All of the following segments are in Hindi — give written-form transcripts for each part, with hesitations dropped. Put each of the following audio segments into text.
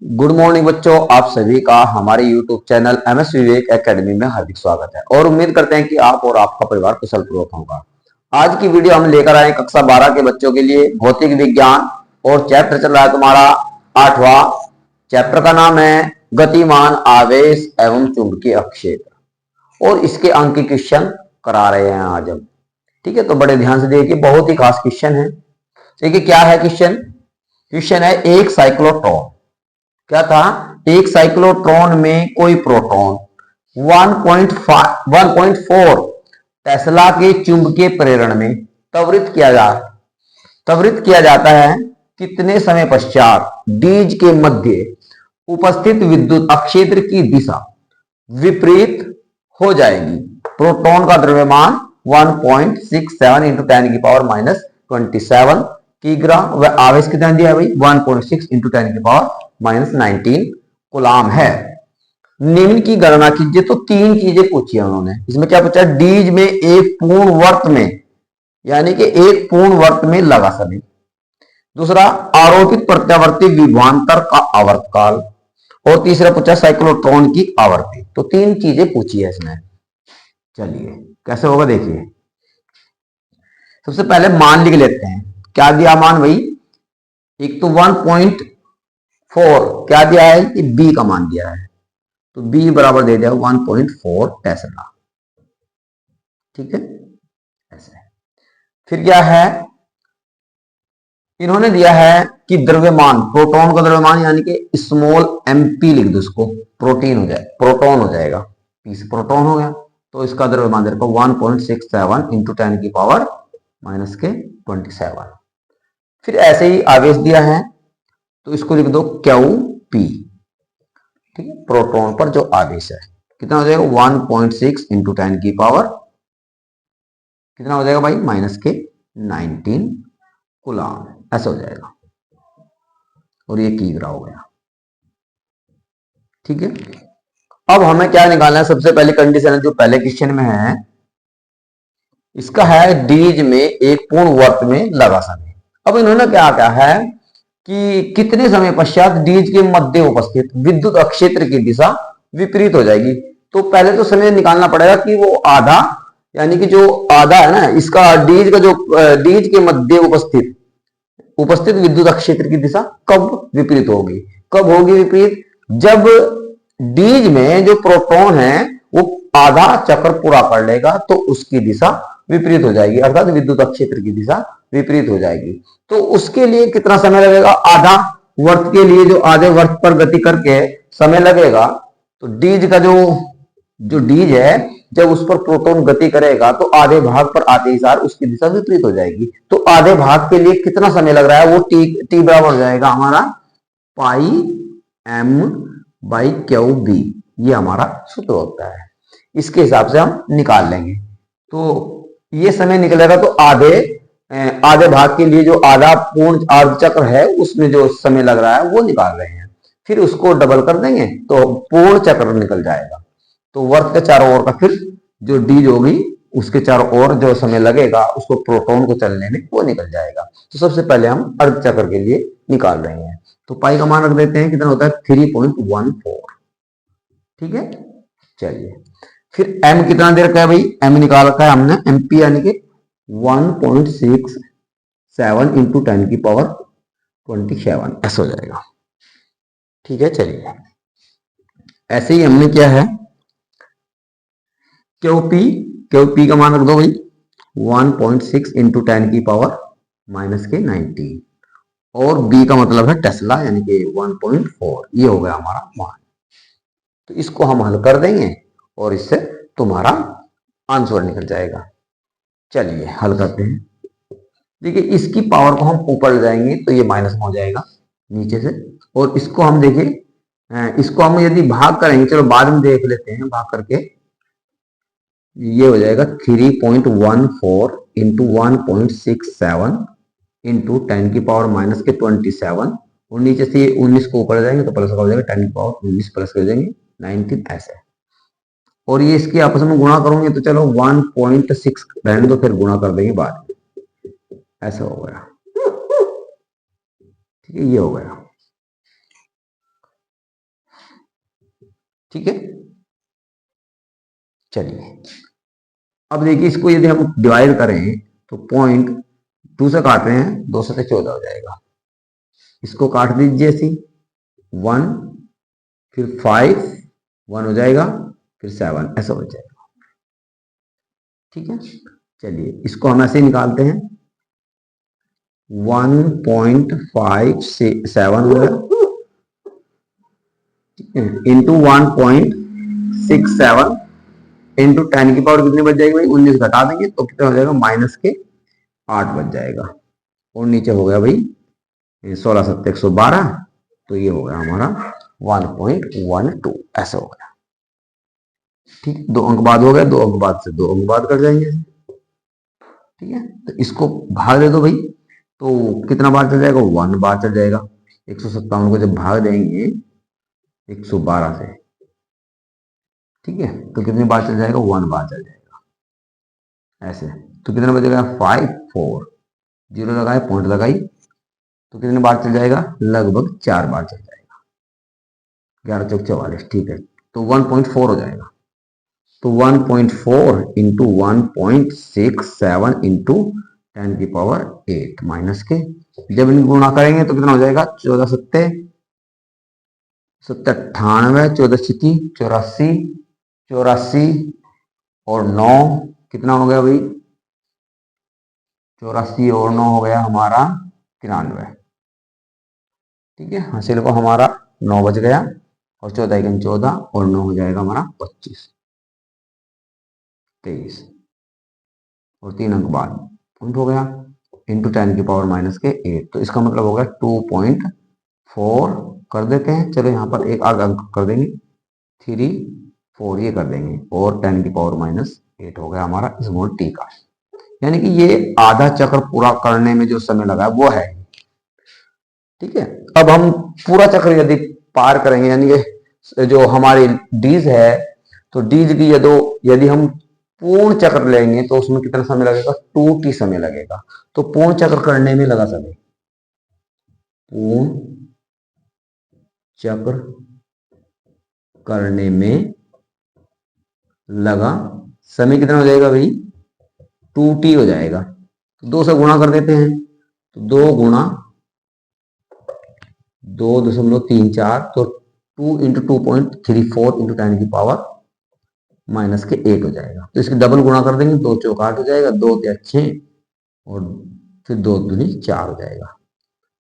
गुड मॉर्निंग बच्चों, आप सभी का हमारे YouTube चैनल MS विवेक एकेडमी में हार्दिक स्वागत है और उम्मीद करते हैं कि आप और आपका परिवार कुशल पूर्वक होगा। आज की वीडियो हम लेकर आए कक्षा 12 के बच्चों के लिए भौतिक विज्ञान और चैप्टर चल रहा है तुम्हारा 8वां। चैप्टर का नाम है गतिमान आवेश एवं चुंबकीय क्षेत्र और इसके अंक के क्वेश्चन करा रहे हैं आज हम। ठीक है, तो बड़े ध्यान से देखिए, बहुत ही खास क्वेश्चन है। देखिए क्या है क्वेश्चन। क्वेश्चन है एक साइक्लोट्रॉन, क्या था, एक साइक्लोट्रॉन में कोई प्रोटॉन 1.4 टेस्ला के चुंबकीय प्रेरण में त्वरित किया जाता है कितने समय पश्चात डीज के मध्य उपस्थित विद्युत अक्षेत्र की दिशा विपरीत हो जाएगी। प्रोटॉन का द्रव्यमान 1.67 इंटू 10 की पावर -27 किग्रा व आवेश कितना दिया है भाई 1.6 इंटू 10 की पावर -19 कूलाम है। निम्न की गणना कीजिए। तो तीन चीजें पूछी है उन्होंने। इसमें क्या पूछा, डीज में एक पूर्ण वर्त में, यानी कि एक पूर्ण वर्त में लगा समय। दूसरा, आरोपित प्रत्यावर्ती विभवांतर का आवर्तकाल। और तीसरा पूछा साइक्लोट्रॉन की आवर्ती। तो तीन चीजें पूछी है इसमें। चलिए कैसे होगा देखिए। सबसे पहले मान लिख लेते हैं। क्या दिया मान भाई, एक तो 1.4 क्या दिया है कि बी का मान दिया है, तो बी बराबर दे दिया 1.4 टेस्ला। ठीक है, ऐसे। फिर क्या है, इन्होंने दिया है कि द्रव्यमान, प्रोटॉन का द्रव्यमान यानी कि स्मॉल mp लिख दो, इसको प्रोटीन हो जाए, प्रोटॉन हो जाएगा, पी से प्रोटॉन हो गया। तो इसका द्रव्यमान दे रखा 1.67 इंटू 10 की पावर -27। फिर ऐसे ही आवेश दिया है, तो इसको लिख दो Qp। ठीक है, प्रोटॉन पर जो आवेश है कितना हो जाएगा 1.6 इंटू 10 की पावर कितना हो जाएगा भाई -19 कूलाम, ऐसा हो जाएगा। और ये किग्रा हो गया। ठीक है, अब हमें क्या निकालना है, सबसे पहले कंडीशन है जो पहले क्वेश्चन में है, इसका है डीज में एक पूर्ण वर्त में लगा समय। अब इन्होंने क्या कहा है कि कितने समय पश्चात डीज के मध्य उपस्थित विद्युत अक्षेत्र की दिशा विपरीत हो जाएगी। तो पहले तो समय निकालना पड़ेगा कि वो आधा, यानी कि जो आधा है ना इसका, डीज का जो डीज के मध्य उपस्थित विद्युत क्षेत्र की दिशा कब विपरीत होगी। कब होगी विपरीत, जब डीज में जो प्रोटॉन है वो आधा चक्र पूरा कर लेगा तो उसकी दिशा विपरीत हो जाएगी, अर्थात विद्युत क्षेत्र की दिशा विपरीत हो जाएगी। तो उसके लिए कितना समय लगेगा, आधा वर्त के लिए जो आधे वर्त पर गति करके समय लगेगा, तो डीज का जो डीज है जब उस पर प्रोटॉन गति करेगा तो आधे भाग पर आते ही सार उसकी दिशा विपरीत हो जाएगी। तो आधे भाग के लिए कितना समय लग रहा है, वो टी बराबर हो जाएगा हमारा पाई एम बाई क्यू बी। ये हमारा सूत्र होता है, इसके हिसाब से हम निकाल लेंगे। तो ये समय निकलेगा, तो आधे भाग के लिए जो आधा पूर्ण अर्ध चक्र है उसमें जो समय लग रहा है वो निकाल रहे हैं। फिर उसको डबल कर देंगे तो पूर्ण चक्र निकल जाएगा। तो वर्त के चारों ओर का फिर जो डीज होगी उसके चारों ओर जो समय लगेगा उसको प्रोटॉन को चलने में वो निकल जाएगा। तो सबसे पहले हम अर्ध चक्र के लिए निकाल रहे हैं। तो पाई का मान रख देते हैं, कितना होता है 3.14। ठीक है, चलिए। फिर एम कितना दे रखा है भाई, एम निकाल रखा है हमने एमपी, यानी कि 1.67 इंटू 10 की पावर 27, ऐसा हो जाएगा। ठीक है, चलिए। ऐसे ही हमने क्या है क्यूपी का मान रख दो भाई 1.6 इंटू 10 की पावर -19 और बी का मतलब है टेस्ला, यानी कि 1.4। ये हो गया हमारा मान। तो इसको हम हल कर देंगे और इससे तुम्हारा आंसर निकल जाएगा। चलिए हल करते हैं। देखिए इसकी पावर को हम ऊपर ले जाएंगे तो ये माइनस में हो जाएगा नीचे से, और इसको हम देखिए, इसको हम यदि भाग करेंगे, चलो बाद में देख लेते हैं भाग करके। ये हो जाएगा 3.14 इंटू 1.67 इंटू 10 की पावर -27, और नीचे से 19 को ऊपर जाएंगे तो प्लस का हो जाएगा 10 की पावर 19 प्लस कर देंगे 19, ऐसे। और ये इसकी आपस में गुणा करोगे तो चलो 1.6 रहने दो, फिर गुणा कर देंगे बाद में, ऐसा हो गया। ठीक है, ये हो गया। ठीक है। चलिए अब देखिए, इसको यदि हम डिवाइड करें तो 0.2 से काट रहे हैं, 2 से 14 हो जाएगा। इसको काट दीजिए ऐसी 1, फिर 5, 1 हो जाएगा, फिर 7, ऐसा हो जाएगा। ठीक है। चलिए इसको हम ऐसे निकालते हैं, 1.57 हो गया इंटू 1.67 इंटू 10 की पावर कितनी बच जाएगी भाई, 19 घटा देंगे तो कितना हो जाएगा, -8 बच जाएगा। और नीचे हो गया भाई 16 7 112, तो ये हो गया हमारा 1.12, ऐसा हो गया। ठीक, 2 अंक बाद हो गया, 2 अंक बाद से 2 अंक बाद कर जाएंगे। ठीक है, तो इसको भाग दे दो भाई, तो कितना बार चल जाएगा, 1 बार चल जाएगा। 157 को जब भाग देंगे 112 से, ठीक है, तो कितनी बार चल जाएगा, 1 बार चल जाएगा ऐसे। तो कितना बचेगा, 5 4, 0 लगाए, पॉइंट लगाई, तो कितनी बार चल जाएगा, लगभग 4 बार चल जाएगा। 11 चौक 44, ठीक है, तो 1.4 हो जाएगा। तो 1.4 इंटू 1.67 इंटू 10 की पावर 8 माइनस के, जब इनको गुणा करेंगे तो कितना हो जाएगा, 14 सत्ते 98, 14 छिकी 84, 84 और 9 कितना हो गया भाई, 84 और 9 हो गया हमारा 93। ठीक है, हासिल को हमारा 9 बच गया, और 14 1 14 और 9 हो जाएगा हमारा 25, 23 और 3 अंक बाद पॉइंट हो गया इंटू 10 की पावर -8। तो इसका मतलब हो गया 2.4 कर देते हैं, चलो यहाँ पर एक आगे अंक कर देंगे, 3 4 ये कर देंगे, और 10 की पावर -8 हो गया हमारा स्मॉल टी का। यानी कि ये आधा चक्र पूरा करने में जो समय लगा वो है। ठीक है, अब हम पूरा चक्र यदि पार करेंगे, यानी कि जो हमारी डीज है, तो डीज की यदि हम पूर्ण चक्र लेंगे तो उसमें कितना समय लगेगा, 2t समय लगेगा। तो पूर्ण चक्र करने में लगा समय, पूर्ण चक्र करने में लगा समय कितना हो जाएगा भाई, 2t हो जाएगा। तो 2 से गुणा कर देते हैं, तो 2 गुणा 2.34, तो 2 इंटू 2.34 इंटू 10 की पावर -8 हो जाएगा। तो इसकी डबल गुणा कर देंगे, 2 चौक 8 हो जाएगा, 2 3 6 और फिर 2 दूनी 4 हो जाएगा,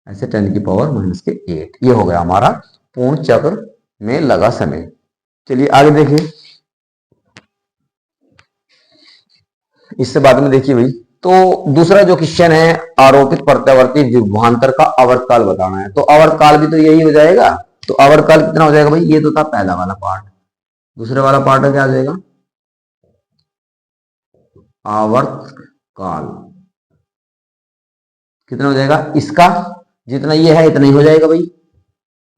ऐसे 10 की पावर -8। ये हो गया हमारा पूर्ण चक्र में लगा समय। चलिए आगे देखिए, इससे बाद में देखिए भाई, तो दूसरा जो क्वेश्चन है, आरोपित प्रत्यावर्ती विभवांतर का आवर्तकाल बताना है। तो आवर्तकाल भी तो यही हो जाएगा। तो आवर्तकाल कितना हो जाएगा भाई, ये तो था पहला वाला पार्ट, दूसरे वाला पार्ट क्या आ जाएगा, आवर्तकाल कितना हो जाएगा, इसका जितना ये है इतना ही हो जाएगा भाई,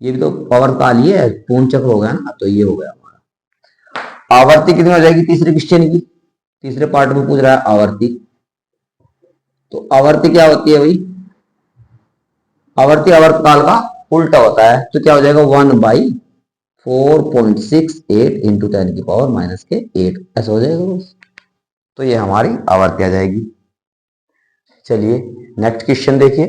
ये भी तो आवर्तकाल ही है, पूर्ण चक्र हो गया ना, तो ये हो गया हमारा। आवर्ती कितनी हो जाएगी तीसरे क्वेश्चन की, तीसरे पार्ट में पूछ रहा है आवर्ती। तो आवर्ती क्या होती है भाई, आवर्ती आवर्तकाल का उल्टा होता है, तो क्या हो जाएगा, 1/4.68 इंटू 10 की पावर -8, ऐसा हो जाएगा बस। तो ये हमारी आवर्ती आ जाएगी। चलिए नेक्स्ट क्वेश्चन देखिए,